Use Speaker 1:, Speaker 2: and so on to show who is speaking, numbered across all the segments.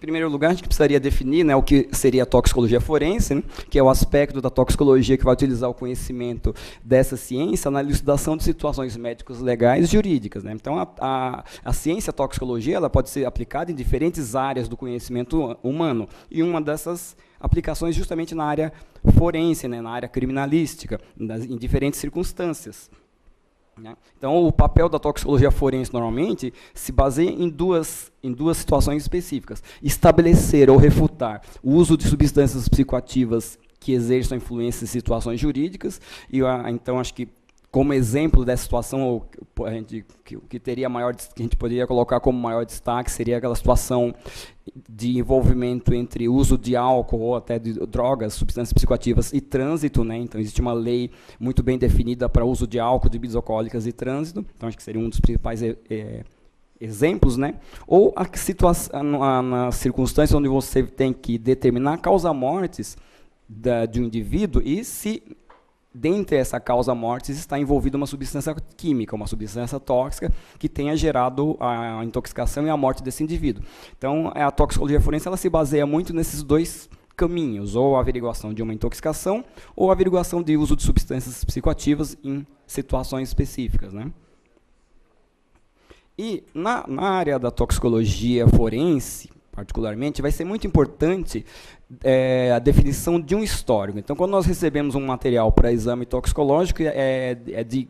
Speaker 1: primeiro lugar, a gente precisaria definir, né, o que seria a toxicologia forense, né, que é o aspecto da toxicologia que vai utilizar o conhecimento dessa ciência na elucidação de situações médicas, legais e jurídicas, né. Então, a ciência a toxicologia ela pode ser aplicada em diferentes áreas do conhecimento humano, e uma dessas aplicações justamente na área forense, né, na área criminalística, em diferentes circunstâncias. Então, o papel da toxicologia forense, normalmente, se baseia em duas situações específicas. Estabelecer ou refutar o uso de substâncias psicoativas que exerçam influência em situações jurídicas. E, então, acho que, como exemplo dessa situação, que teria que a gente poderia colocar como maior destaque, seria aquela situação de envolvimento entre uso de álcool ou até de drogas, substâncias psicoativas e trânsito, né? Então, existe uma lei muito bem definida para uso de álcool, de bebidas alcoólicas e trânsito. Então, acho que seria um dos principais exemplos, né? Ou nas circunstâncias onde você tem que determinar a causa-mortes de um indivíduo e se dentre essa causa-mortes está envolvida uma substância química, uma substância tóxica que tenha gerado a intoxicação e a morte desse indivíduo. Então, a toxicologia forense ela se baseia muito nesses dois caminhos, ou a averiguação de uma intoxicação, ou a averiguação de uso de substâncias psicoativas em situações específicas, né? E, na área da toxicologia forense, particularmente, vai ser muito importante a definição de um histórico. Então, quando nós recebemos um material para exame toxicológico, é de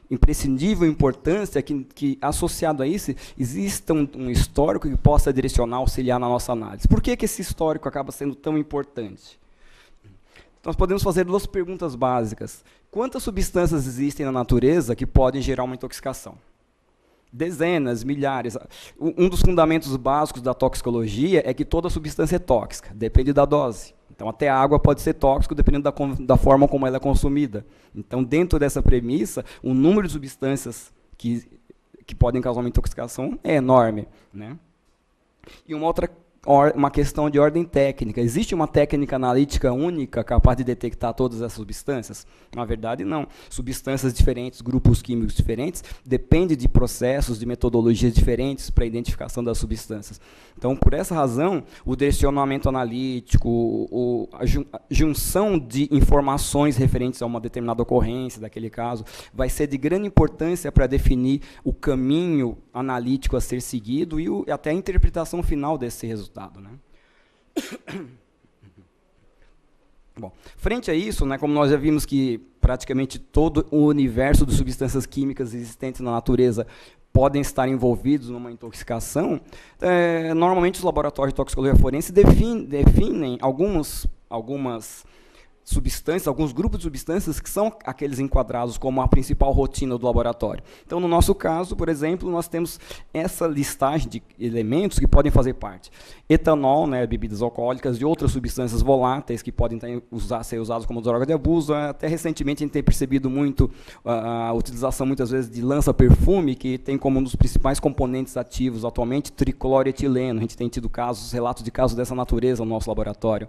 Speaker 1: imprescindível importância que, associado a isso, exista um histórico que possa direcionar, auxiliar na nossa análise. Por que esse histórico acaba sendo tão importante? Nós podemos fazer duas perguntas básicas. Quantas substâncias existem na natureza que podem gerar uma intoxicação? Dezenas, milhares. Um dos fundamentos básicos da toxicologia é que toda substância é tóxica, depende da dose. Então, até a água pode ser tóxica, dependendo da forma como ela é consumida. Então, dentro dessa premissa, o número de substâncias que podem causar uma intoxicação é enorme, né? E uma questão de ordem técnica. Existe uma técnica analítica única capaz de detectar todas essas substâncias? Na verdade, não. Substâncias diferentes, grupos químicos diferentes, depende de processos, de metodologias diferentes para a identificação das substâncias. Então, por essa razão, o direcionamento analítico, a junção de informações referentes a uma determinada ocorrência daquele caso, vai ser de grande importância para definir o caminho analítico a ser seguido e até a interpretação final desse resultado, né? Bom, frente a isso, né, como nós já vimos que praticamente todo o universo de substâncias químicas existentes na natureza podem estar envolvidos numa intoxicação, normalmente os laboratórios de toxicologia forense definem algumas substâncias, alguns grupos de substâncias que são aqueles enquadrados como a principal rotina do laboratório. Então, no nosso caso, por exemplo, nós temos essa listagem de elementos que podem fazer parte. Etanol, né, bebidas alcoólicas e outras substâncias voláteis que podem ser usadas como droga de abuso. Até recentemente a gente tem percebido muito a utilização, muitas vezes, de lança-perfume, que tem como um dos principais componentes ativos atualmente tricloroetileno. A gente tem tido relatos de casos dessa natureza no nosso laboratório.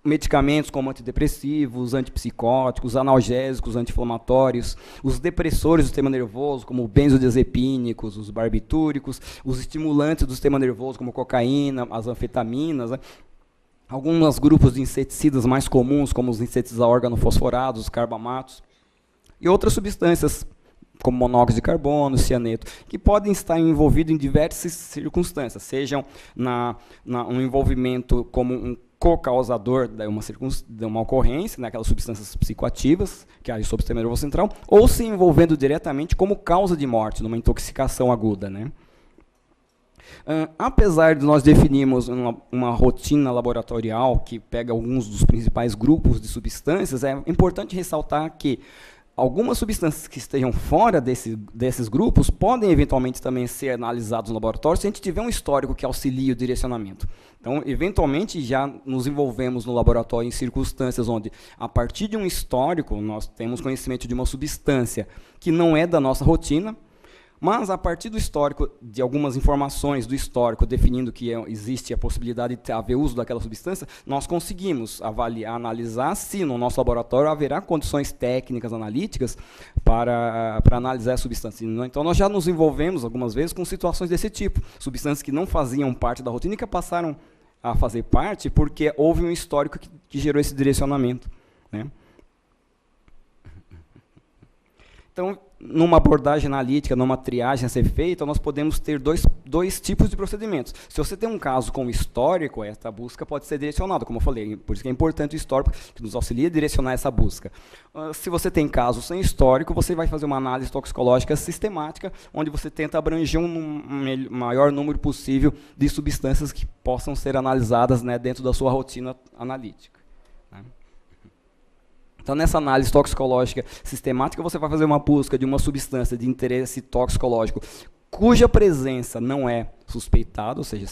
Speaker 1: Medicamentos como antidepressivos, antipsicóticos, analgésicos, anti-inflamatórios, os depressores do sistema nervoso, como benzodiazepínicos, os barbitúricos, os estimulantes do sistema nervoso, como cocaína, as anfetaminas, né? Alguns grupos de inseticidas mais comuns, como os inseticidas organofosforados, os carbamatos, e outras substâncias, como monóxido de carbono, cianeto, que podem estar envolvidos em diversas circunstâncias, sejam um envolvimento como um co-causador de uma ocorrência, né, aquelas substâncias psicoativas, que agem sobre o sistema nervoso central, ou se envolvendo diretamente como causa de morte, numa intoxicação aguda, né? Apesar de nós definirmos uma rotina laboratorial que pega alguns dos principais grupos de substâncias, é importante ressaltar que algumas substâncias que estejam fora desses grupos podem eventualmente também ser analisadas no laboratório se a gente tiver um histórico que auxilie o direcionamento. Então, eventualmente, já nos envolvemos no laboratório em circunstâncias onde, a partir de um histórico, nós temos conhecimento de uma substância que não é da nossa rotina, Mas, a partir do histórico, de algumas informações do histórico, definindo que existe a possibilidade de haver uso daquela substância, nós conseguimos avaliar, analisar se no nosso laboratório haverá condições técnicas, analíticas, para analisar a substância. Então, nós já nos envolvemos, algumas vezes, com situações desse tipo. Substâncias que não faziam parte da rotina e que passaram a fazer parte porque houve um histórico que gerou esse direcionamento, né? Então, numa abordagem analítica, numa triagem a ser feita, nós podemos ter dois tipos de procedimentos. Se você tem um caso com histórico, essa busca pode ser direcionada, como eu falei, por isso que é importante o histórico, que nos auxilia a direcionar essa busca. Se você tem casos sem histórico, você vai fazer uma análise toxicológica sistemática, onde você tenta abranger um maior número possível de substâncias que possam ser analisadas, né, dentro da sua rotina analítica. Então, nessa análise toxicológica sistemática, você vai fazer uma busca de uma substância de interesse toxicológico cuja presença não é suspeitada, ou seja,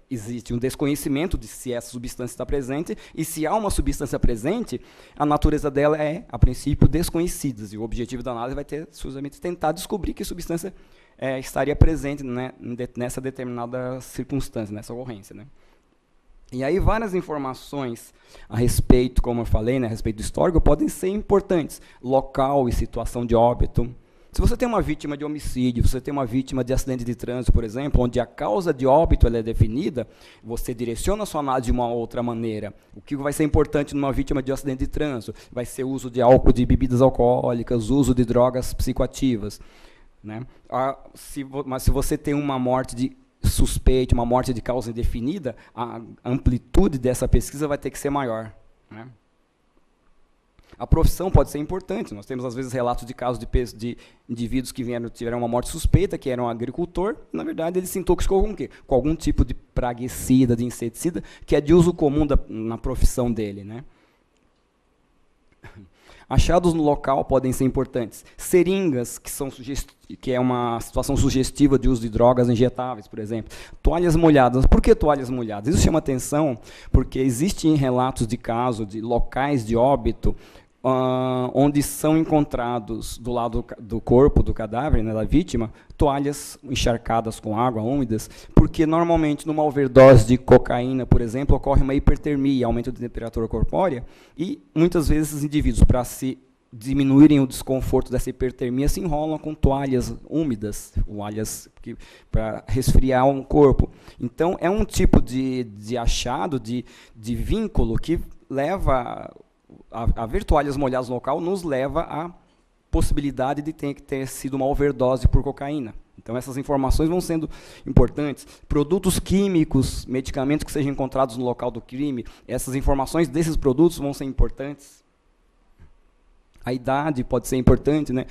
Speaker 1: existe um desconhecimento de se essa substância está presente, e se há uma substância presente, a natureza dela é, a princípio, desconhecida, e o objetivo da análise vai ter, justamente, tentar descobrir que substância estaria presente, né, nessa determinada circunstância, nessa ocorrência, né. E aí várias informações a respeito, como eu falei, né, a respeito do histórico, podem ser importantes. Local e situação de óbito. Se você tem uma vítima de homicídio, você tem uma vítima de acidente de trânsito, por exemplo, onde a causa de óbito ela é definida, você direciona a sua análise de uma outra maneira. O que vai ser importante numa vítima de acidente de trânsito? Vai ser o uso de álcool, de bebidas alcoólicas, uso de drogas psicoativas, né? Mas se você tem uma morte de suspeito, uma morte de causa indefinida, a amplitude dessa pesquisa vai ter que ser maior, né? A profissão pode ser importante. Nós temos, às vezes, relatos de casos de indivíduos que tiveram uma morte suspeita, que eram um agricultor, e, na verdade, ele se intoxicou com o quê? Com algum tipo de praguicida, de inseticida, que é de uso comum na profissão dele, né? Achados no local podem ser importantes. Seringas, que é uma situação sugestiva de uso de drogas injetáveis, por exemplo. Toalhas molhadas. Por que toalhas molhadas? Isso chama atenção porque existem relatos de casos, de locais de óbito, onde são encontrados, do lado do corpo, do cadáver, né, da vítima, toalhas encharcadas com água, úmidas, porque normalmente numa overdose de cocaína, por exemplo, ocorre uma hipertermia, aumento de temperatura corpórea, e muitas vezes os indivíduos, para se diminuírem o desconforto dessa hipertermia, se enrolam com toalhas úmidas, toalhas para resfriar um corpo. Então, é um tipo de achado, de vínculo, que leva a ver toalhas molhadas no local, nos leva à possibilidade de ter sido uma overdose por cocaína. Então, essas informações vão sendo importantes. Produtos químicos, medicamentos que sejam encontrados no local do crime, essas informações desses produtos vão ser importantes. A idade pode ser importante, né?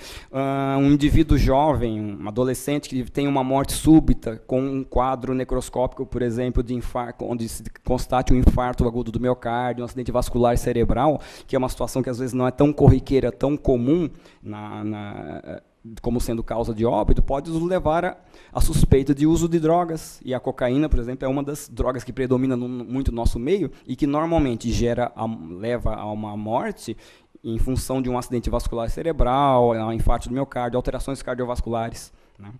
Speaker 1: Um indivíduo jovem, um adolescente que tem uma morte súbita com um quadro necroscópico, por exemplo, de infarto, onde se constate um infarto agudo do miocárdio, um acidente vascular cerebral, que é uma situação que às vezes não é tão corriqueira, tão comum como sendo causa de óbito, pode nos levar a suspeita de uso de drogas. E a cocaína, por exemplo, é uma das drogas que predomina muito no nosso meio e que normalmente leva a uma morte em função de um acidente vascular cerebral, um infarto do miocárdio, alterações cardiovasculares, né?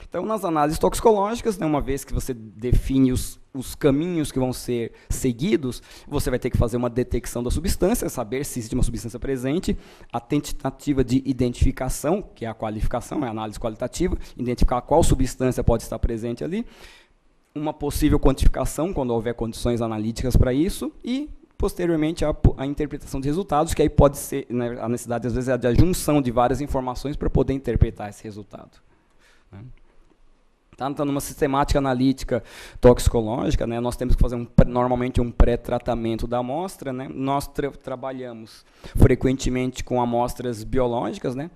Speaker 1: Então, nas análises toxicológicas, né, uma vez que você define os caminhos que vão ser seguidos, você vai ter que fazer uma detecção da substância, saber se existe uma substância presente, a tentativa de identificação, que é a qualificação, é a análise qualitativa, identificar qual substância pode estar presente ali, uma possível quantificação, quando houver condições analíticas para isso, e posteriormente a interpretação de resultados, que aí pode ser, né, a necessidade às vezes é de junção de várias informações para poder interpretar esse resultado, né? Então, numa sistemática analítica toxicológica, né, nós temos que fazer normalmente um pré-tratamento da amostra, né? Nós trabalhamos frequentemente com amostras biológicas, né?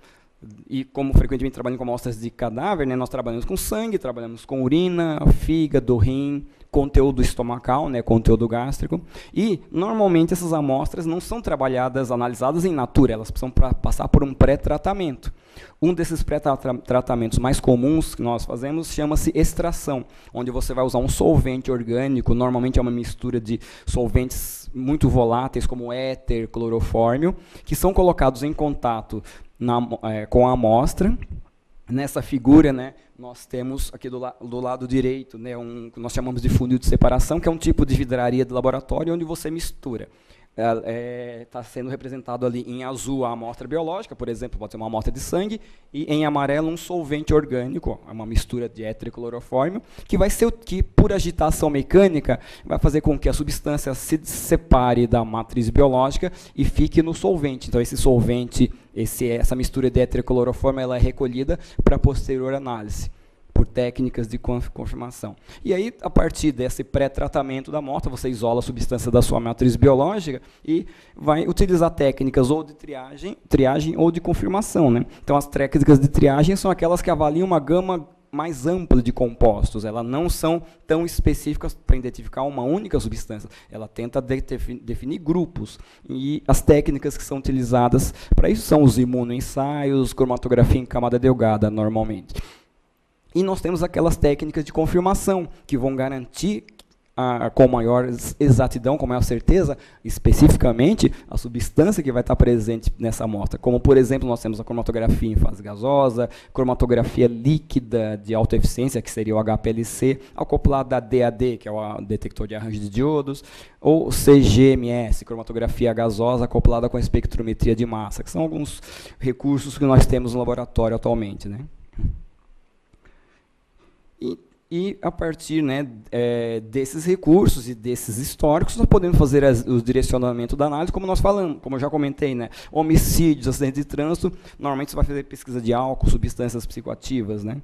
Speaker 1: E como frequentemente trabalhamos com amostras de cadáver, né, nós trabalhamos com sangue, trabalhamos com urina, fígado, rim, conteúdo estomacal, né, conteúdo gástrico, e normalmente essas amostras não são trabalhadas, analisadas em natura, elas precisam passar por um pré-tratamento. Um desses pré-tratamentos mais comuns que nós fazemos chama-se extração, onde você vai usar um solvente orgânico, normalmente é uma mistura de solventes muito voláteis, como éter, clorofórmio, que são colocados em contato com a amostra. Nessa figura, né, nós temos aqui do lado direito, né, que nós chamamos de funil de separação, que é um tipo de vidraria de laboratório onde você mistura. Está sendo representado ali em azul a amostra biológica, por exemplo, pode ser uma amostra de sangue, e em amarelo um solvente orgânico, uma mistura de éter e clorofórmio, que vai ser que, por agitação mecânica, vai fazer com que a substância se separe da matriz biológica e fique no solvente. Então, esse solvente, essa mistura de éter e clorofórmio, ela é recolhida para posterior análise, por técnicas de confirmação. E aí, a partir desse pré-tratamento da amostra, você isola a substância da sua matriz biológica e vai utilizar técnicas ou de triagem ou de confirmação, né? Então, as técnicas de triagem são aquelas que avaliam uma gama mais ampla de compostos. Elas não são tão específicas para identificar uma única substância. Ela tenta definir grupos. E as técnicas que são utilizadas para isso são os imunoensaios, cromatografia em camada delgada, normalmente. E nós temos aquelas técnicas de confirmação, que vão garantir com maior exatidão, com maior certeza, especificamente, a substância que vai estar presente nessa amostra. Como, por exemplo, nós temos a cromatografia em fase gasosa, cromatografia líquida de alta eficiência, que seria o HPLC, acoplada a DAD, que é o detector de arranjo de diodos, ou CGMS, cromatografia gasosa acoplada com a espectrometria de massa, que são alguns recursos que nós temos no laboratório atualmente, né? E a partir, né, desses recursos e desses históricos, nós podemos fazer o direcionamento da análise, como nós falamos, como eu já comentei, né, homicídios, acidentes de trânsito, normalmente você vai fazer pesquisa de álcool, substâncias psicoativas, né.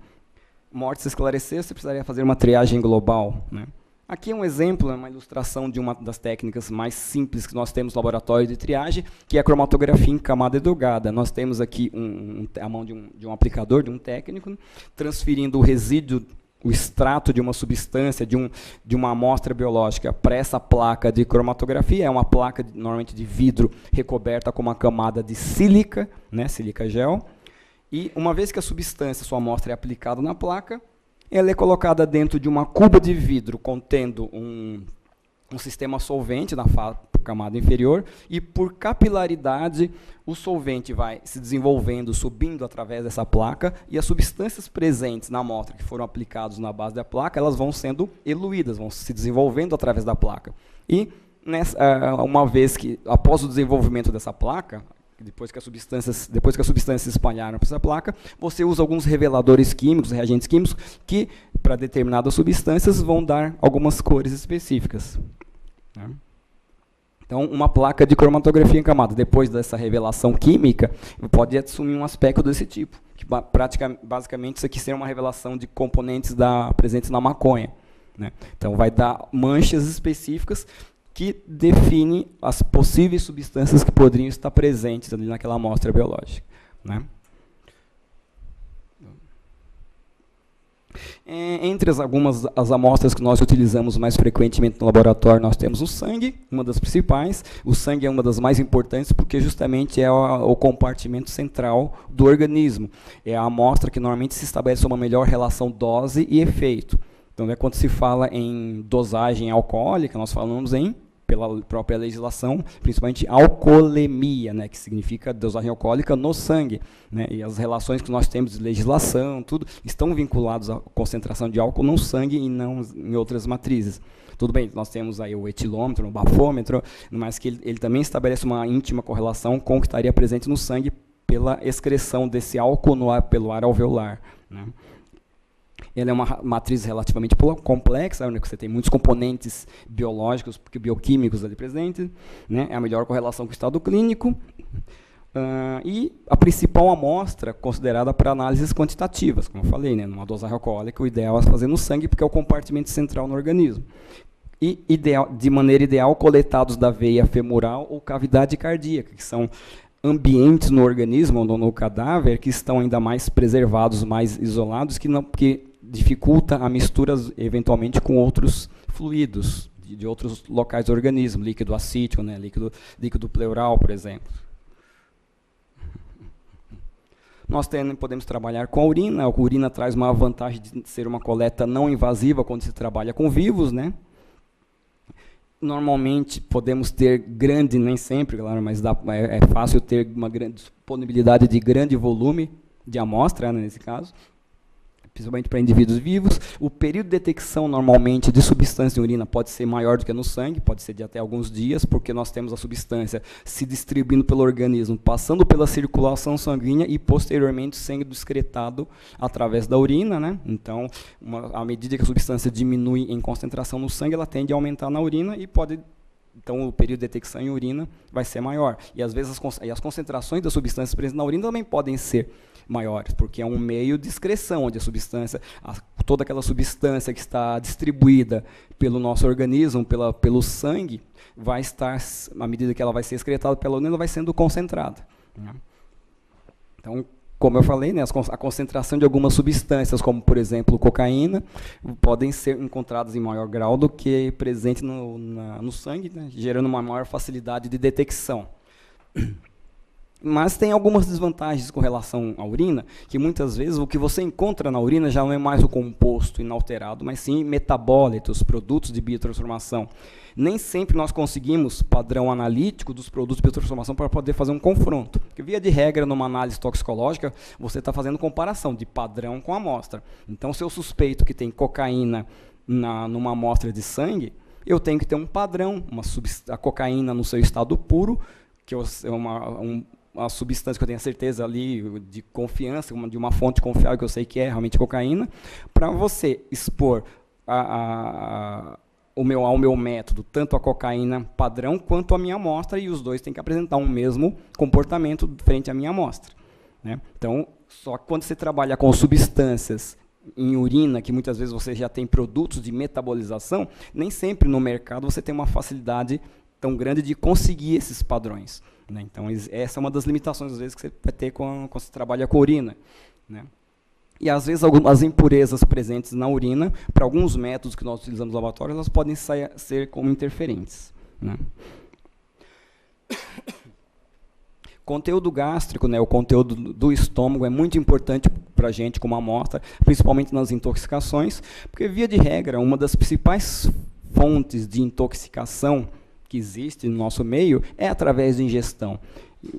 Speaker 1: Mortes esclarecer, você precisaria fazer uma triagem global, né. Aqui é um exemplo, uma ilustração de uma das técnicas mais simples que nós temos no laboratório de triagem, que é a cromatografia em camada delgada. Nós temos aqui a mão de um aplicador, de um técnico, transferindo o resíduo, o extrato de uma substância, de uma amostra biológica para essa placa de cromatografia. É uma placa, normalmente, de vidro recoberta com uma camada de sílica, né, sílica gel. E, uma vez que a substância, sua amostra, é aplicada na placa, ela é colocada dentro de uma cuba de vidro contendo um sistema solvente na camada inferior, e por capilaridade o solvente vai se desenvolvendo, subindo através dessa placa, e as substâncias presentes na amostra que foram aplicadas na base da placa, elas vão sendo eluídas, vão se desenvolvendo através da placa. E uma vez que, após o desenvolvimento dessa placa, depois que as substâncias se espalharam para essa placa, você usa alguns reveladores químicos, reagentes químicos, que, para determinadas substâncias, vão dar algumas cores específicas. Então, uma placa de cromatografia em camada, depois dessa revelação química, pode assumir um aspecto desse tipo, que basicamente isso aqui seria uma revelação de componentes presentes na maconha, né? Então, vai dar manchas específicas que definem as possíveis substâncias que poderiam estar presentes ali naquela amostra biológica, né? Entre as amostras que nós utilizamos mais frequentemente no laboratório, nós temos o sangue, uma das principais. O sangue é uma das mais importantes porque justamente é o compartimento central do organismo. É a amostra que normalmente se estabelece uma melhor relação dose e efeito. Então, quando se fala em dosagem alcoólica, nós falamos pela própria legislação, principalmente alcoolemia, né, que significa dosagem alcoólica no sangue, né, e as relações que nós temos de legislação, tudo, estão vinculados à concentração de álcool no sangue e não em outras matrizes. Tudo bem, nós temos aí o etilômetro, o bafômetro, mas que ele também estabelece uma íntima correlação com o que estaria presente no sangue pela excreção desse álcool pelo ar alveolar, né. Ela é uma matriz relativamente complexa, né, que você tem muitos componentes biológicos, bioquímicos ali presentes, né, é a melhor correlação com o estado clínico, e a principal amostra considerada para análises quantitativas, como eu falei, né, numa dosagem alcoólica, o ideal é fazer no sangue, porque é o compartimento central no organismo. E, de maneira ideal, coletados da veia femoral ou cavidade cardíaca, que são ambientes no organismo, ou no cadáver, que estão ainda mais preservados, mais isolados, que dificulta a mistura, eventualmente, com outros fluidos, de outros locais do organismo, líquido acítico, né, líquido pleural, por exemplo. Nós podemos trabalhar com a urina. A urina traz uma vantagem de ser uma coleta não invasiva quando se trabalha com vivos, né? Normalmente podemos ter grande, nem sempre, claro, mas é fácil ter uma grande disponibilidade de grande volume de amostra, né, nesse caso, principalmente para indivíduos vivos. O período de detecção, normalmente, de substância em urina pode ser maior do que no sangue, pode ser de até alguns dias, porque nós temos a substância se distribuindo pelo organismo, passando pela circulação sanguínea e, posteriormente, sendo excretado através da urina, né? Então, à medida que a substância diminui em concentração no sangue, ela tende a aumentar na urina e pode... Então, o período de detecção em urina vai ser maior. E, às vezes, as concentrações das substâncias presentes na urina também podem ser maiores, porque é um meio de excreção, onde a substância, toda aquela substância que está distribuída pelo nosso organismo, pelo sangue, vai estar, à medida que ela vai ser excretada pela urina, ela vai sendo concentrada, né? Então, como eu falei, né, a concentração de algumas substâncias, como, por exemplo, cocaína, podem ser encontradas em maior grau do que presente no sangue, né, gerando uma maior facilidade de detecção. Mas tem algumas desvantagens com relação à urina, que muitas vezes o que você encontra na urina já não é mais o composto inalterado, mas sim metabólitos, produtos de biotransformação. Nem sempre nós conseguimos padrão analítico dos produtos de biotransformação para poder fazer um confronto. Porque, via de regra, numa análise toxicológica, você está fazendo comparação de padrão com amostra. Então, se eu suspeito que tem cocaína numa amostra de sangue, eu tenho que ter um padrão, a cocaína no seu estado puro, que é uma substância que eu tenho a certeza ali de confiança, de uma fonte confiável que eu sei que é realmente cocaína, para você expor ao meu método tanto a cocaína padrão quanto a minha amostra, e os dois têm que apresentar um mesmo comportamento frente à minha amostra, né? Então, só que quando você trabalha com substâncias em urina, que muitas vezes você já tem produtos de metabolização, nem sempre no mercado você tem uma facilidade tão grande de conseguir esses padrões, né? Então, essa é uma das limitações, às vezes, que você vai ter quando você trabalha com urina, né? E, às vezes, algumas impurezas presentes na urina, para alguns métodos que nós utilizamos no laboratório, elas podem ser como interferentes, né? Conteúdo gástrico, né, o conteúdo do estômago, é muito importante para a gente como amostra, principalmente nas intoxicações, porque, via de regra, uma das principais fontes de intoxicação que existe no nosso meio é através de ingestão.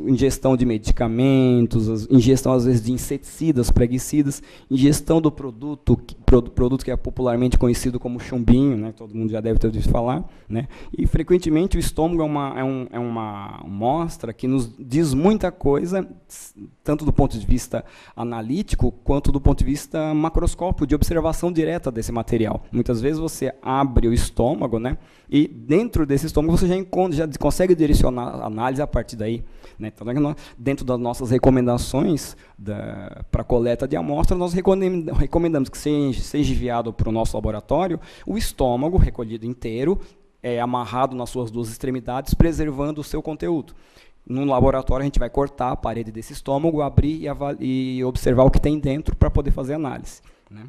Speaker 1: Ingestão de medicamentos, ingestão, às vezes, de inseticidas, praguicidas, ingestão do produto que é popularmente conhecido como chumbinho, né? Todo mundo já deve ter ouvido falar, né? E, frequentemente, o estômago é uma amostra que nos diz muita coisa, tanto do ponto de vista analítico, quanto do ponto de vista macroscópico, de observação direta desse material. Muitas vezes você abre o estômago, né? E dentro desse estômago você já consegue direcionar a análise a partir daí, né? Então, dentro das nossas recomendações para a coleta de amostras, nós recomendamos que seja enviado para o nosso laboratório o estômago recolhido inteiro, amarrado nas suas duas extremidades, preservando o seu conteúdo. No laboratório, a gente vai cortar a parede desse estômago, abrir e observar o que tem dentro para poder fazer análise, né?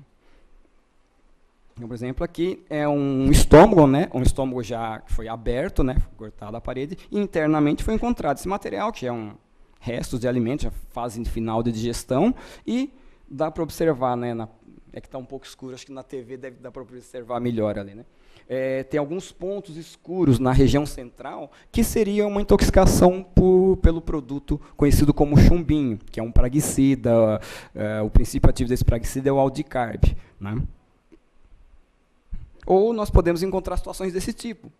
Speaker 1: Então, por exemplo, aqui é um estômago, né? Um estômago já que foi aberto, né? Foi cortado a parede, e internamente foi encontrado esse material, que é restos de alimentos, já fase final de digestão, e dá para observar, né? É que está um pouco escuro, acho que na TV deve dar para observar melhor ali, né? Tem alguns pontos escuros na região central, que seria uma intoxicação pelo produto conhecido como chumbinho, que é um praguicida. O princípio ativo desse praguicida é o aldicarb, né? Ou nós podemos encontrar situações desse tipo. O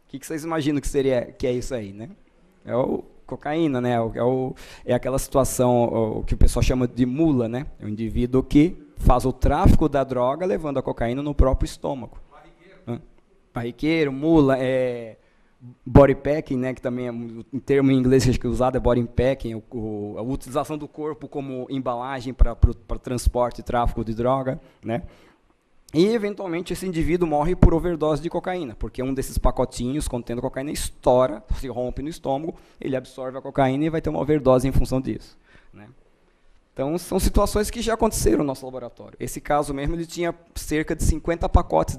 Speaker 1: que vocês imaginam que é isso aí, né? É o cocaína, né? É aquela situação o que o pessoal chama de mula, né? É o indivíduo que faz o tráfico da droga levando a cocaína no próprio estômago. Barriqueiro, mula, body packing, né? Que também é um termo em inglês que é usado, é body packing, a utilização do corpo como embalagem para transporte e tráfico de droga, né? E, eventualmente, esse indivíduo morre por overdose de cocaína, porque um desses pacotinhos contendo cocaína estoura, se rompe no estômago, ele absorve a cocaína e vai ter uma overdose em função disso, né? Então, são situações que já aconteceram no nosso laboratório. Esse caso mesmo, ele tinha cerca de 50 pacotes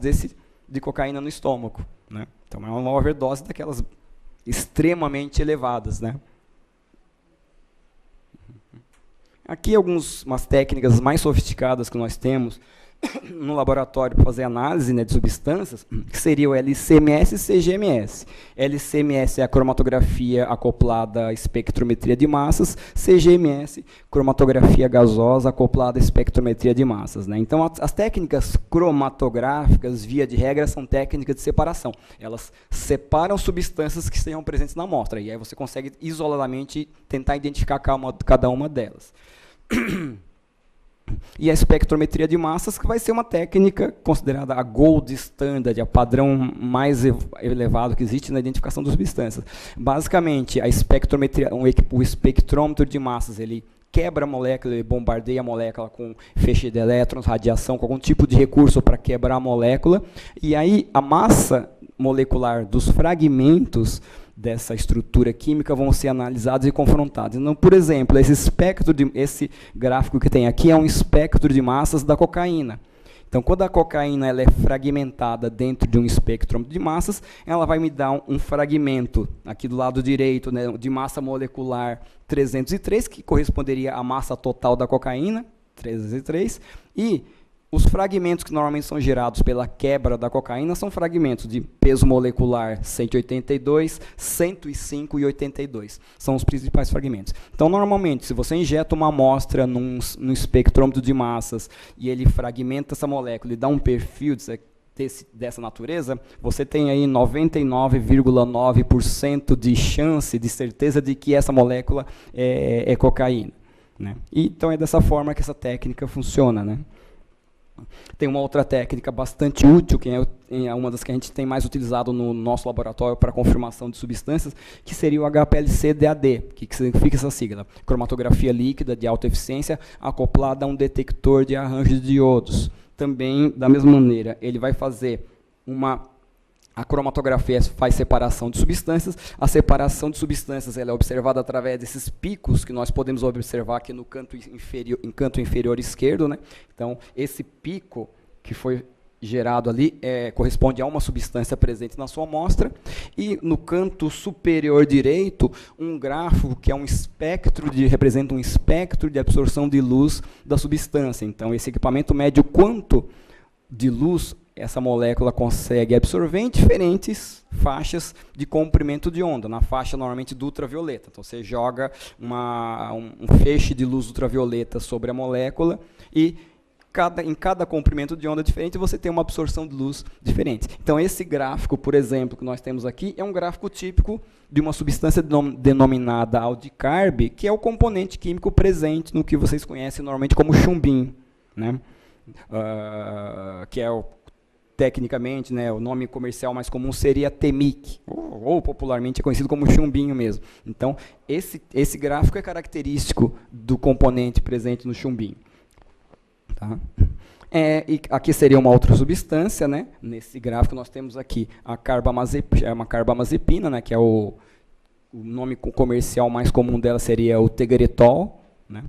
Speaker 1: de cocaína no estômago, né? Então, é uma overdose daquelas extremamente elevadas, né? Aqui umas técnicas mais sofisticadas que nós temos no laboratório para fazer análise, né, de substâncias, que seria o LCMS e CGMS. LCMS é a cromatografia acoplada à espectrometria de massas, CGMS, cromatografia gasosa acoplada à espectrometria de massas, né? Então, as técnicas cromatográficas, via de regra, são técnicas de separação. Elas separam substâncias que estejam presentes na amostra, e aí você consegue isoladamente tentar identificar cada uma delas. E a espectrometria de massas, que vai ser uma técnica considerada a gold standard, a padrão mais elevado que existe na identificação de substâncias. Basicamente, a espectrometria, o espectrômetro de massas, ele quebra a molécula, ele bombardeia a molécula com feixe de elétrons, radiação, com algum tipo de recurso para quebrar a molécula, e aí a massa molecular dos fragmentos dessa estrutura química vão ser analisados e confrontados. Então, por exemplo, esse gráfico que tem aqui é um espectro de massas da cocaína. Então, quando a cocaína ela é fragmentada dentro de um espectrômetro de massas, ela vai me dar um fragmento, aqui do lado direito, né, de massa molecular 303, que corresponderia à massa total da cocaína, 303, e os fragmentos que normalmente são gerados pela quebra da cocaína são fragmentos de peso molecular 182, 105 e 82. São os principais fragmentos. Então, normalmente, se você injeta uma amostra num espectrômetro de massas e ele fragmenta essa molécula e dá um perfil dessa natureza, você tem aí 99,9% de chance, de certeza de que essa molécula é cocaína, né? E, então, é dessa forma que essa técnica funciona, né? Tem uma outra técnica bastante útil, que é uma das que a gente tem mais utilizado no nosso laboratório para confirmação de substâncias, que seria o HPLC-DAD, que significa essa sigla, cromatografia líquida de alta eficiência acoplada a um detector de arranjo de diodos. Também, da mesma maneira, ele vai fazer a cromatografia faz separação de substâncias. A separação de substâncias ela é observada através desses picos que nós podemos observar aqui no canto inferior esquerdo, né? Então, esse pico que foi gerado ali corresponde a uma substância presente na sua amostra. E no canto superior direito, um grafo que é representa um espectro de absorção de luz da substância. Então, esse equipamento mede o quanto de luz essa molécula consegue absorver em diferentes faixas de comprimento de onda, na faixa normalmente do ultravioleta. Então, você joga um feixe de luz ultravioleta sobre a molécula e em cada comprimento de onda diferente você tem uma absorção de luz diferente. Então, esse gráfico, por exemplo, que nós temos aqui, é um gráfico típico de uma substância denominada aldicarb, que é o componente químico presente no que vocês conhecem normalmente como chumbinho, né? Que é tecnicamente, né, o nome comercial mais comum seria TEMIC, ou popularmente é conhecido como chumbinho mesmo. Então, esse gráfico é característico do componente presente no chumbinho. Tá? E aqui seria uma outra substância, né? Nesse gráfico nós temos aqui a carbamazepina, né, que é o nome comercial mais comum dela seria o tegretol, né?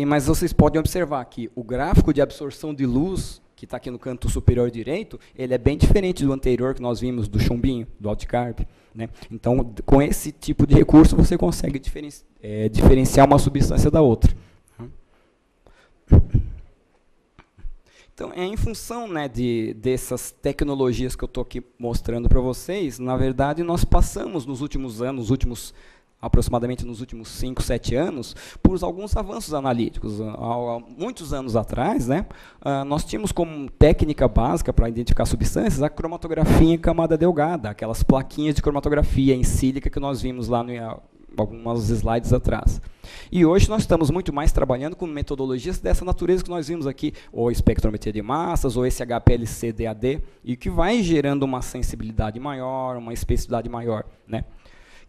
Speaker 1: Mas vocês podem observar que o gráfico de absorção de luz que está aqui no canto superior direito, ele é bem diferente do anterior que nós vimos, do chumbinho, do aldicarb, né? Então, com esse tipo de recurso, você consegue diferenciar uma substância da outra. Então, em função, né, dessas tecnologias que eu estou aqui mostrando para vocês, na verdade, nós passamos nos últimos anos, aproximadamente nos últimos 5, 7 anos, por alguns avanços analíticos. Há muitos anos atrás, né, nós tínhamos como técnica básica para identificar substâncias a cromatografia em camada delgada, aquelas plaquinhas de cromatografia em sílica que nós vimos lá alguns slides atrás. E hoje nós estamos muito mais trabalhando com metodologias dessa natureza que nós vimos aqui, ou espectrometria de massas, ou esse HPLC-DAD, e que vai gerando uma sensibilidade maior, uma especificidade maior, né?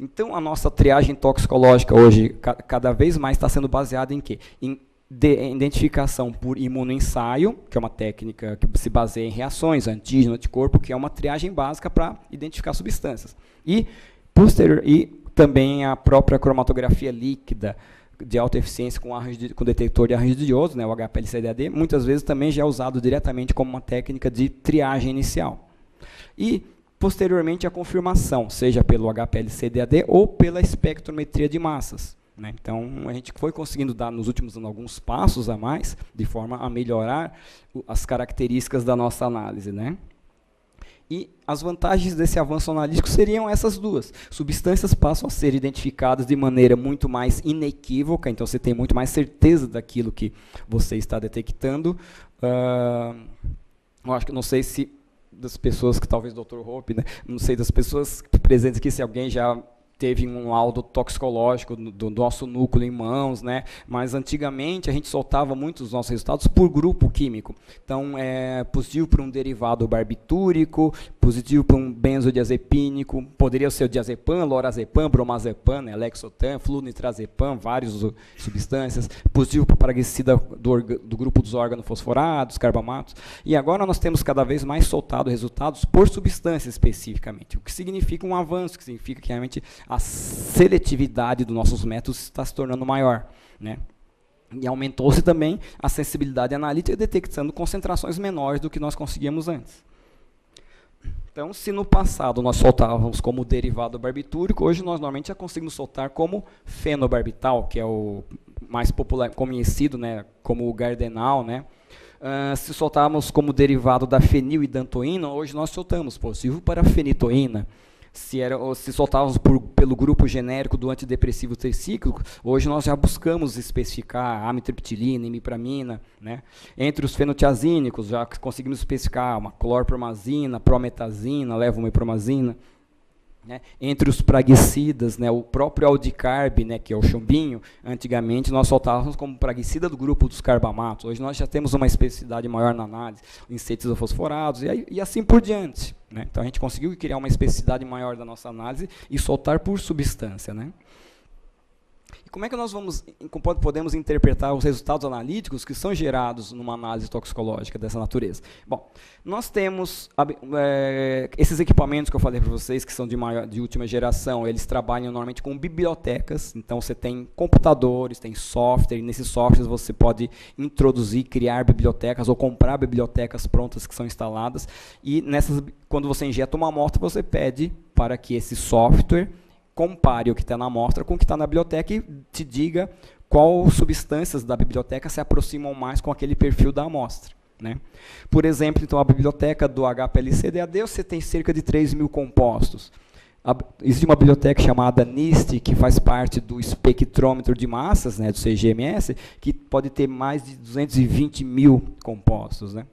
Speaker 1: Então, a nossa triagem toxicológica hoje, cada vez mais está sendo baseada em quê? Em identificação por imunoensaio, que é uma técnica que se baseia em reações, antígeno, anticorpo, que é uma triagem básica para identificar substâncias. E também a própria cromatografia líquida de alta eficiência com detector de arranjo de diodos, né, o HPLC-DAD, muitas vezes também já é usado diretamente como uma técnica de triagem inicial. E posteriormente a confirmação, seja pelo HPLC-DAD ou pela espectrometria de massas, né? Então, a gente foi conseguindo dar, nos últimos anos, alguns passos a mais, de forma a melhorar as características da nossa análise, né? E as vantagens desse avanço analítico seriam essas duas. Substâncias passam a ser identificadas de maneira muito mais inequívoca, então você tem muito mais certeza daquilo que você está detectando. Eu acho que, não sei se das pessoas que, talvez o Dr. Hope, né, não sei das pessoas presentes aqui, se alguém já teve um laudo toxicológico do nosso núcleo em mãos, né? Mas antigamente a gente soltava muito os nossos resultados por grupo químico. Então, positivo para um derivado barbitúrico, positivo para um benzodiazepínico, poderia ser o diazepam, lorazepam, bromazepam, né? Lexotan, flunitrazepam, várias substâncias, positivo para praguicida do grupo dos órgãos fosforados, carbamatos. E agora nós temos cada vez mais soltado resultados por substância especificamente, o que significa um avanço, que significa que realmente a seletividade dos nossos métodos está se tornando maior, né? E aumentou-se também a sensibilidade analítica, detectando concentrações menores do que nós conseguíamos antes. Então, se no passado nós soltávamos como derivado barbitúrico, hoje nós normalmente já conseguimos soltar como fenobarbital, que é o mais popular, conhecido, né, como o gardenal, né? Se soltávamos como derivado da fenilhidantoína, hoje nós soltamos positivo para fenitoína. Se soltávamos pelo grupo genérico do antidepressivo tricíclico, hoje nós já buscamos especificar amitriptilina, imipramina, né? Entre os fenotiazínicos, já conseguimos especificar uma clorpromazina, prometazina, levomepromazina, né? Entre os praguicidas, né, o próprio aldicarb, né, que é o chumbinho, antigamente nós soltávamos como praguicida do grupo dos carbamatos. Hoje nós já temos uma especificidade maior na análise, insetos fosforados e assim por diante, né? Então a gente conseguiu criar uma especificidade maior da nossa análise e soltar por substância, né? E como é que nós podemos interpretar os resultados analíticos que são gerados numa análise toxicológica dessa natureza? Bom, nós temos esses equipamentos que eu falei para vocês, que são de última geração, eles trabalham normalmente com bibliotecas, então você tem computadores, tem software, e nesses softwares você pode introduzir, criar bibliotecas ou comprar bibliotecas prontas que são instaladas, e quando você injeta uma amostra, você pede para que esse software compare o que está na amostra com o que está na biblioteca e te diga qual substâncias da biblioteca se aproximam mais com aquele perfil da amostra, né? Por exemplo, então, a biblioteca do HPLC-DAD, você tem cerca de 3.000 compostos. Existe uma biblioteca chamada NIST, que faz parte do espectrômetro de massas, né, do CGMS, que pode ter mais de 220.000 compostos, né?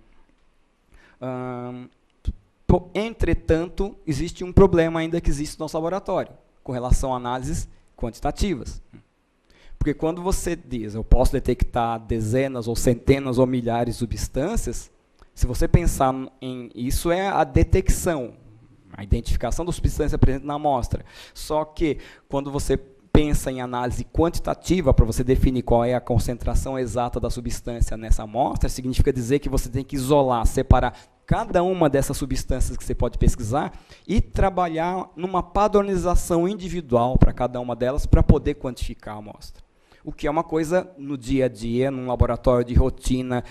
Speaker 1: Entretanto, existe um problema ainda que existe no nosso laboratório, com relação a análises quantitativas. Porque quando você diz, eu posso detectar dezenas ou centenas ou milhares de substâncias, se você pensar em isso, é a detecção, a identificação da substância presente na amostra. Só que quando você pensa em análise quantitativa, para você definir qual é a concentração exata da substância nessa amostra, significa dizer que você tem que isolar, separar cada uma dessas substâncias que você pode pesquisar e trabalhar numa padronização individual para cada uma delas para poder quantificar a amostra. O que é uma coisa no dia a dia, num laboratório de rotina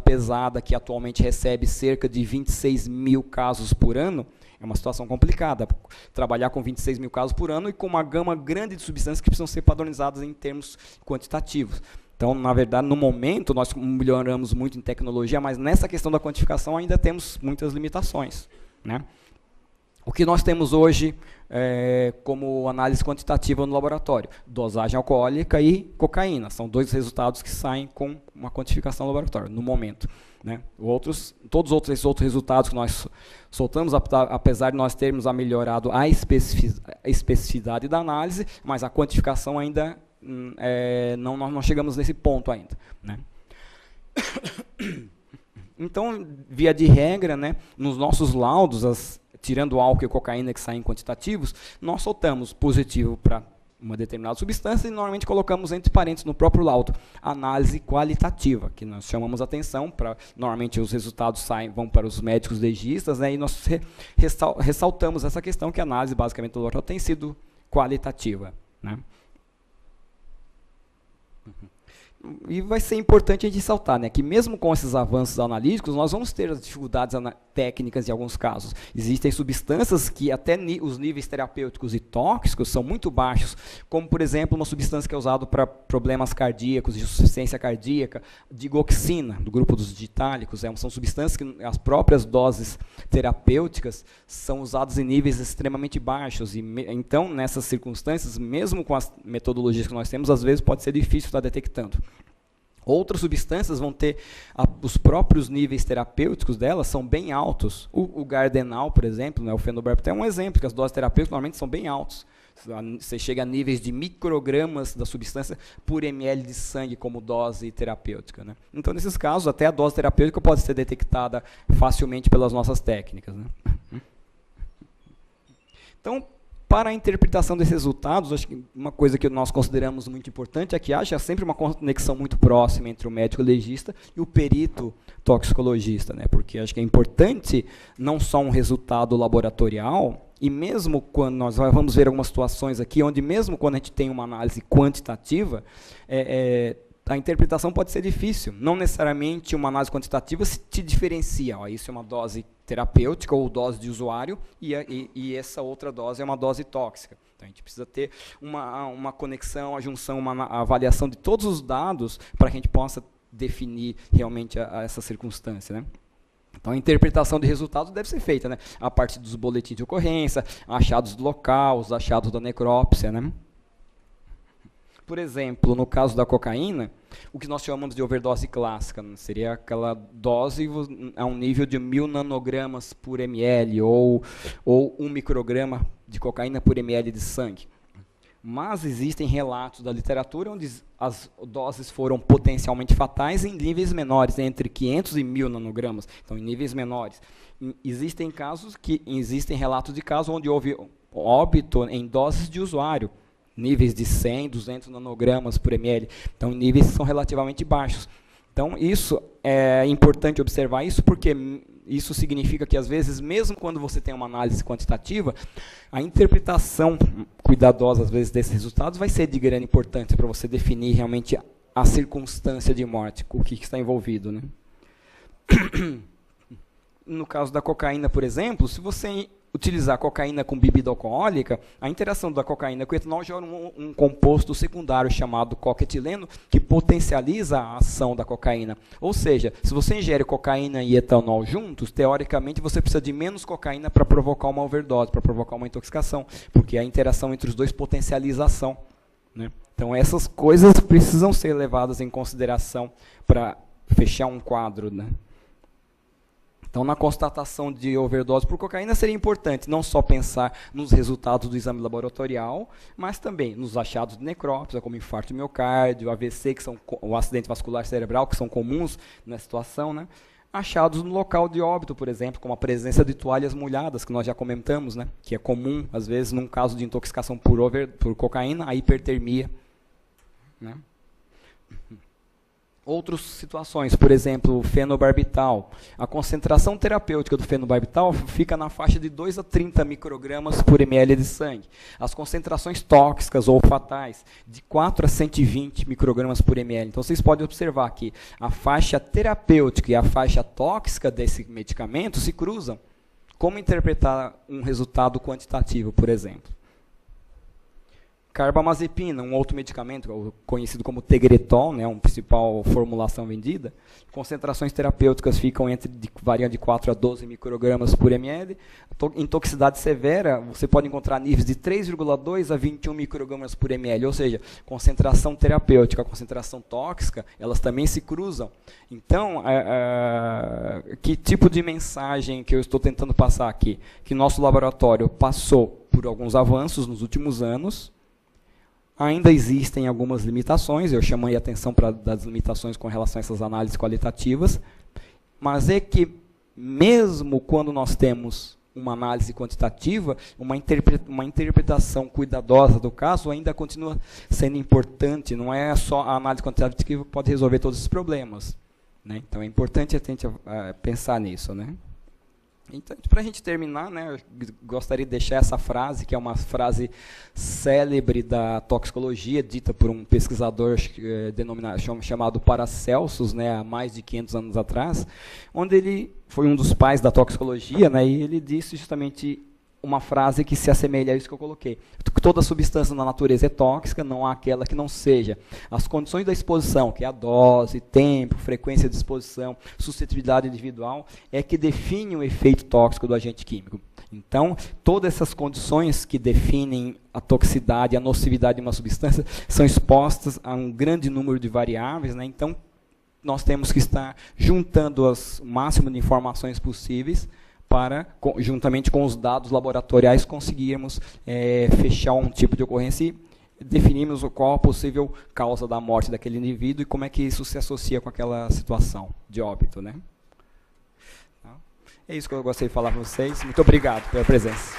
Speaker 1: pesada, que atualmente recebe cerca de 26.000 casos por ano, é uma situação complicada. Trabalhar com 26.000 casos por ano e com uma gama grande de substâncias que precisam ser padronizadas em termos quantitativos. Então, na verdade, no momento, nós melhoramos muito em tecnologia, mas nessa questão da quantificação ainda temos muitas limitações, né? O que nós temos hoje como análise quantitativa no laboratório? Dosagem alcoólica e cocaína. São dois resultados que saem com uma quantificação no laboratório, no momento, né? Todos esses outros resultados que nós soltamos, apesar de nós termos melhorado a especificidade da análise, mas a quantificação ainda nós não chegamos nesse ponto ainda, né? Então, via de regra, né, nos nossos laudos, tirando o álcool e cocaína que saem quantitativos, nós soltamos positivo para uma determinada substância e normalmente colocamos entre parênteses no próprio laudo análise qualitativa, que nós chamamos atenção para, normalmente os resultados vão para os médicos legistas, né, e nós ressaltamos essa questão que a análise basicamente do laboratório tem sido qualitativa, né? E vai ser importante a gente ressaltar, né, que mesmo com esses avanços analíticos, nós vamos ter as dificuldades técnicas em alguns casos. Existem substâncias que até os níveis terapêuticos e tóxicos são muito baixos, como, por exemplo, uma substância que é usada para problemas cardíacos, de insuficiência cardíaca, digoxina, do grupo dos digitálicos. São substâncias que as próprias doses terapêuticas são usadas em níveis extremamente baixos. Então, nessas circunstâncias, mesmo com as metodologias que nós temos, às vezes pode ser difícil estar detectando. Outras substâncias vão ter os próprios níveis terapêuticos delas são bem altos. O Gardenal, por exemplo, né, o fenobarbital é um exemplo, que as doses terapêuticas normalmente são bem altas. Você chega a níveis de microgramas da substância por ml de sangue como dose terapêutica, né? Então, nesses casos, até a dose terapêutica pode ser detectada facilmente pelas nossas técnicas, né? Então, para a interpretação desses resultados, acho que uma coisa que nós consideramos muito importante é que haja sempre uma conexão muito próxima entre o médico legista e o perito toxicologista, né? Porque acho que é importante não só um resultado laboratorial, e mesmo quando nós vamos ver algumas situações aqui, onde mesmo quando a gente tem uma análise quantitativa, a interpretação pode ser difícil. Não necessariamente uma análise quantitativa se te diferencia. Isso é uma dose terapêutica ou dose de usuário e essa outra dose é uma dose tóxica. Então, a gente precisa ter uma conexão, a junção, uma avaliação de todos os dados para que a gente possa definir realmente essa circunstância, né? Então, a interpretação de resultados deve ser feita, né, a partir dos boletins de ocorrência, achados do local, os achados da necrópsia, né? Por exemplo, no caso da cocaína, o que nós chamamos de overdose clássica, né, seria aquela dose a um nível de 1000 nanogramas por ml ou 1 micrograma de cocaína por ml de sangue. Mas existem relatos da literatura onde as doses foram potencialmente fatais em níveis menores, entre 500 e 1000 nanogramas, então em níveis menores. Existem relatos de casos onde houve óbito em doses de usuário, níveis de 100, 200 nanogramas por ml, então níveis que são relativamente baixos. Então, isso é importante observar isso, porque isso significa que, às vezes, mesmo quando você tem uma análise quantitativa, a interpretação cuidadosa, às vezes, desses resultados vai ser de grande importância para você definir realmente a circunstância de morte, o que está envolvido, né? No caso da cocaína, por exemplo, se você utilizar cocaína com bebida alcoólica, a interação da cocaína com o etanol gera um composto secundário chamado coquetileno, que potencializa a ação da cocaína. Ou seja, se você ingere cocaína e etanol juntos, teoricamente você precisa de menos cocaína para provocar uma overdose, para provocar uma intoxicação, porque a interação entre os dois potencializa a ação, né? Então, essas coisas precisam ser levadas em consideração para fechar um quadro, né? Então, na constatação de overdose por cocaína, seria importante não só pensar nos resultados do exame laboratorial, mas também nos achados de necrópsia, como infarto de miocárdio, AVC, que são o acidente vascular cerebral, que são comuns na situação, né? Achados no local de óbito, por exemplo, como a presença de toalhas molhadas, que nós já comentamos, né? Que é comum, às vezes, num caso de intoxicação por cocaína, a hipertermia, né? Outras situações, por exemplo, o fenobarbital. A concentração terapêutica do fenobarbital fica na faixa de 2 a 30 microgramas por ml de sangue. As concentrações tóxicas ou fatais, de 4 a 120 microgramas por ml. Então, vocês podem observar que a faixa terapêutica e a faixa tóxica desse medicamento se cruzam. Como interpretar um resultado quantitativo, por exemplo? Carbamazepina, um outro medicamento conhecido como Tegretol, né, uma principal formulação vendida, concentrações terapêuticas variam de 4 a 12 microgramas por ml. Em toxicidade severa, você pode encontrar níveis de 3,2 a 21 microgramas por ml, ou seja, concentração terapêutica, concentração tóxica, elas também se cruzam. Então, que tipo de mensagem que eu estou tentando passar aqui? Que nosso laboratório passou por alguns avanços nos últimos anos. Ainda existem algumas limitações, eu chamei a atenção das limitações com relação a essas análises qualitativas, mas é que, mesmo quando nós temos uma análise quantitativa, uma interpretação cuidadosa do caso ainda continua sendo importante, não é só a análise quantitativa que pode resolver todos esses problemas, né? Então, é importante a gente pensar nisso, né? Então, para a gente terminar, né, eu gostaria de deixar essa frase, que é uma frase célebre da toxicologia, dita por um pesquisador chamado Paracelsus, né, há mais de 500 anos atrás, onde ele foi um dos pais da toxicologia, né, e ele disse justamente uma frase que se assemelha a isso que eu coloquei. Toda substância na natureza é tóxica, não há aquela que não seja. As condições da exposição, que é a dose, tempo, frequência de exposição, suscetibilidade individual, é que define o efeito tóxico do agente químico. Então, todas essas condições que definem a toxicidade, a nocividade de uma substância, são expostas a um grande número de variáveis, né? Então, nós temos que estar juntando o máximo de informações possíveis para, juntamente com os dados laboratoriais, conseguirmos fechar um tipo de ocorrência e definirmos qual a possível causa da morte daquele indivíduo e como é que isso se associa com aquela situação de óbito, né? É isso que eu gostaria de falar para vocês. Muito obrigado pela presença.